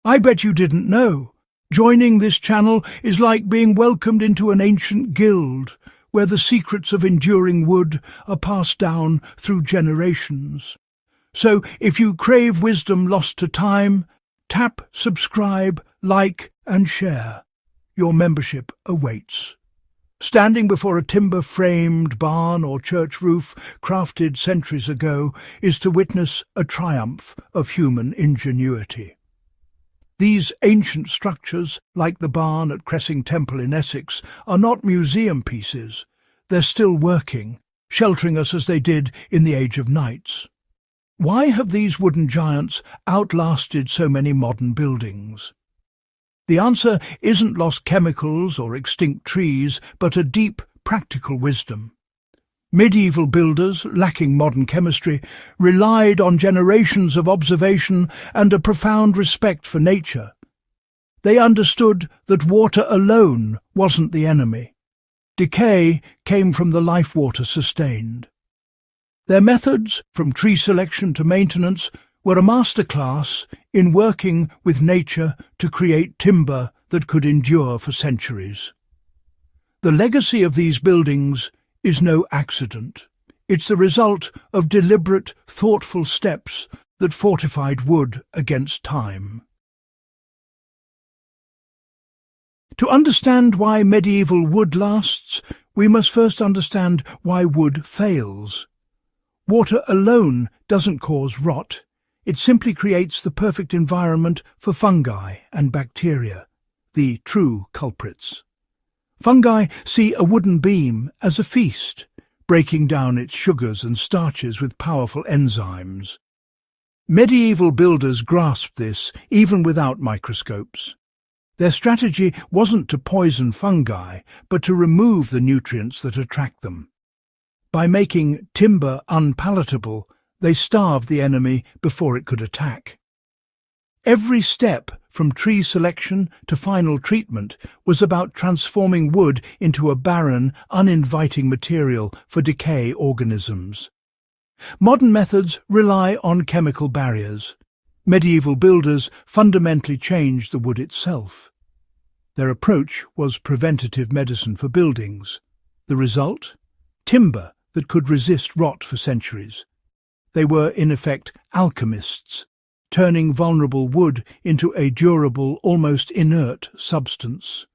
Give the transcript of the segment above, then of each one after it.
I bet you didn't know. Joining this channel is like being welcomed into an ancient guild, where the secrets of enduring wood are passed down through generations. So, if you crave wisdom lost to time, tap, subscribe, like and share. Your membership awaits. Standing before a timber-framed barn or church roof crafted centuries ago is to witness a triumph of human ingenuity. These ancient structures, like the barn at Cressing Temple in Essex, are not museum pieces. They're still working, sheltering us as they did in the Age of Knights. Why have these wooden giants outlasted so many modern buildings? The answer isn't lost chemicals or extinct trees, but a deep, practical wisdom. Medieval builders, lacking modern chemistry, relied on generations of observation and a profound respect for nature. They understood that water alone wasn't the enemy. Decay came from the life water sustained. Their methods, from tree selection to maintenance, were a masterclass in working with nature to create timber that could endure for centuries. The legacy of these buildings is no accident. It's the result of deliberate, thoughtful steps that fortified wood against time. To understand why medieval wood lasts, we must first understand why wood fails. Water alone doesn't cause rot. It simply creates the perfect environment for fungi and bacteria, the true culprits. Fungi see a wooden beam as a feast, breaking down its sugars and starches with powerful enzymes. Medieval builders grasped this even without microscopes. Their strategy wasn't to poison fungi, but to remove the nutrients that attract them. By making timber unpalatable, they starved the enemy before it could attack. Every step, from tree selection to final treatment, was about transforming wood into a barren, uninviting material for decay organisms. Modern methods rely on chemical barriers. Medieval builders fundamentally changed the wood itself. Their approach was preventative medicine for buildings. The result? Timber that could resist rot for centuries. They were, in effect, alchemists, turning vulnerable wood into a durable, almost inert substance.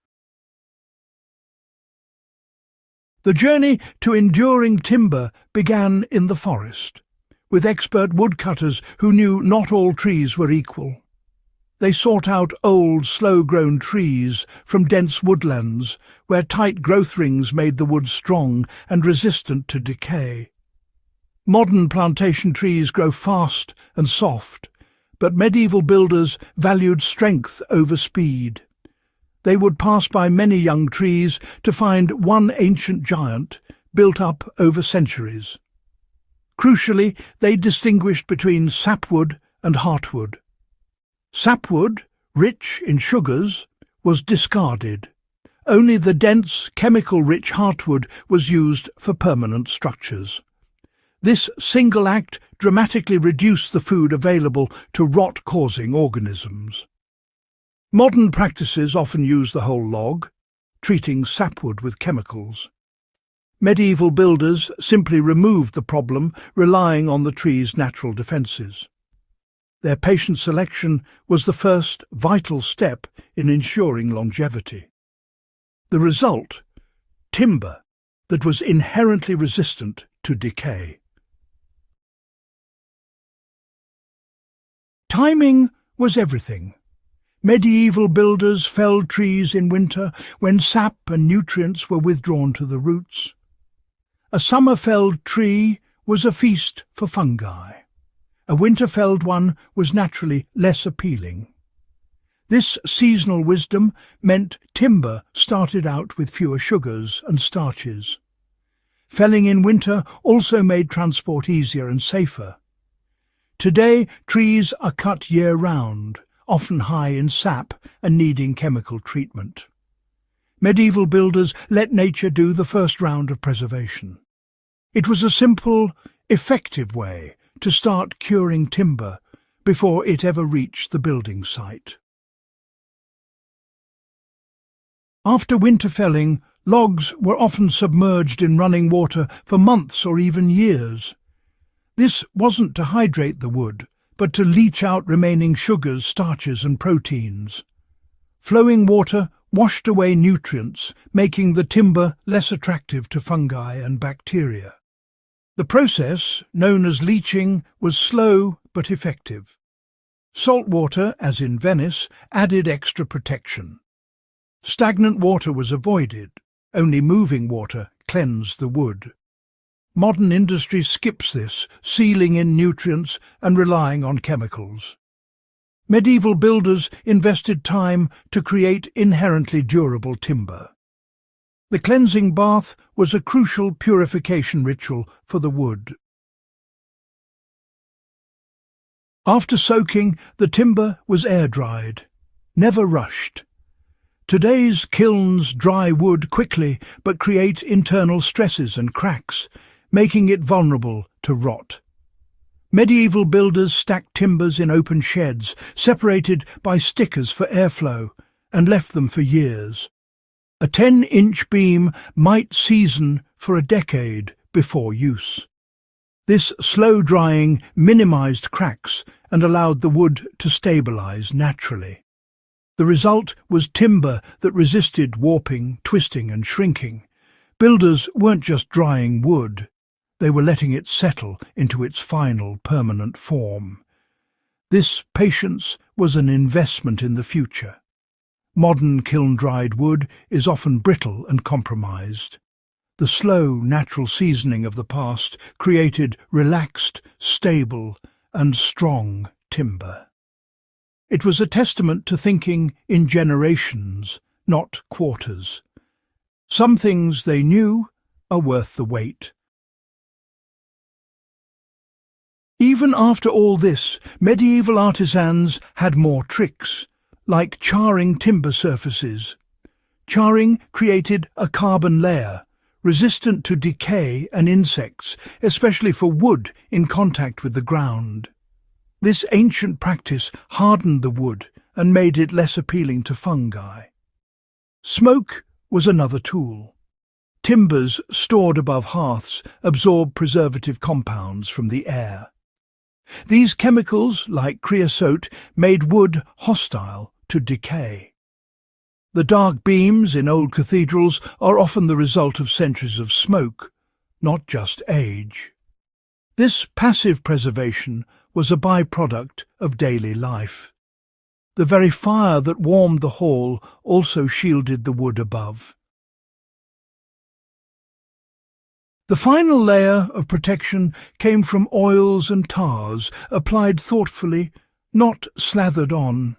The journey to enduring timber began in the forest, with expert woodcutters who knew not all trees were equal. They sought out old, slow-grown trees from dense woodlands, where tight growth rings made the wood strong and resistant to decay. Modern plantation trees grow fast and soft, but medieval builders valued strength over speed. They would pass by many young trees to find one ancient giant built up over centuries. Crucially, they distinguished between sapwood and heartwood. Sapwood, rich in sugars, was discarded. Only the dense, chemical-rich heartwood was used for permanent structures. This single act dramatically reduced the food available to rot-causing organisms. Modern practices often use the whole log, treating sapwood with chemicals. Medieval builders simply removed the problem, relying on the tree's natural defences. Their patient selection was the first vital step in ensuring longevity. The result? Timber that was inherently resistant to decay. Timing was everything. Medieval builders felled trees in winter when sap and nutrients were withdrawn to the roots. A summer-felled tree was a feast for fungi. A winter-felled one was naturally less appealing. This seasonal wisdom meant timber started out with fewer sugars and starches. Felling in winter also made transport easier and safer. Today, trees are cut year-round, often high in sap and needing chemical treatment. Medieval builders let nature do the first round of preservation. It was a simple, effective way to start curing timber before it ever reached the building site. After winter felling, logs were often submerged in running water for months or even years. This wasn't to hydrate the wood, but to leach out remaining sugars, starches and proteins. Flowing water washed away nutrients, making the timber less attractive to fungi and bacteria. The process, known as leeching, was slow but effective. Salt water, as in Venice, added extra protection. Stagnant water was avoided. Only moving water cleansed the wood. Modern industry skips this, sealing in nutrients and relying on chemicals. Medieval builders invested time to create inherently durable timber. The cleansing bath was a crucial purification ritual for the wood. After soaking, the timber was air-dried, never rushed. Today's kilns dry wood quickly but create internal stresses and cracks, making it vulnerable to rot. Medieval builders stacked timbers in open sheds, separated by stickers for airflow, and left them for years. A 10-inch beam might season for a decade before use. This slow drying minimized cracks and allowed the wood to stabilize naturally. The result was timber that resisted warping, twisting and shrinking. Builders weren't just drying wood, they were letting it settle into its final permanent form. This patience was an investment in the future. Modern kiln-dried wood is often brittle and compromised. The slow, natural seasoning of the past created relaxed, stable and strong timber. It was a testament to thinking in generations, not quarters. Some things they knew are worth the wait. Even after all this, medieval artisans had more tricks, like charring timber surfaces. Charring created a carbon layer, resistant to decay and insects, especially for wood in contact with the ground. This ancient practice hardened the wood and made it less appealing to fungi. Smoke was another tool. Timbers stored above hearths absorb preservative compounds from the air. These chemicals, like creosote, made wood hostile to decay. The dark beams in old cathedrals are often the result of centuries of smoke, not just age. This passive preservation was a byproduct of daily life. The very fire that warmed the hall also shielded the wood above. The final layer of protection came from oils and tars, applied thoughtfully, not slathered on.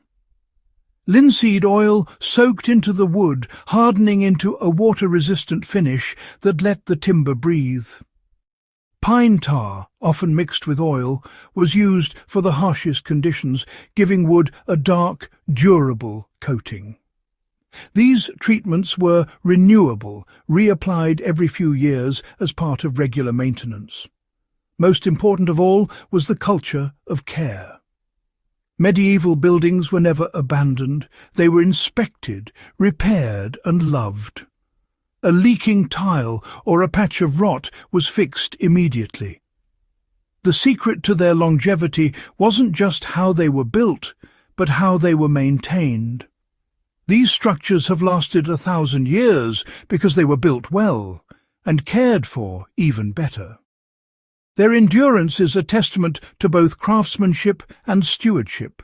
Linseed oil soaked into the wood, hardening into a water-resistant finish that let the timber breathe. Pine tar, often mixed with oil, was used for the harshest conditions, giving wood a dark, durable coating. These treatments were renewable, reapplied every few years as part of regular maintenance. Most important of all was the culture of care. Medieval buildings were never abandoned, they were inspected, repaired and loved. A leaking tile or a patch of rot was fixed immediately. The secret to their longevity wasn't just how they were built, but how they were maintained. These structures have lasted 1,000 years because they were built well and cared for even better. Their endurance is a testament to both craftsmanship and stewardship.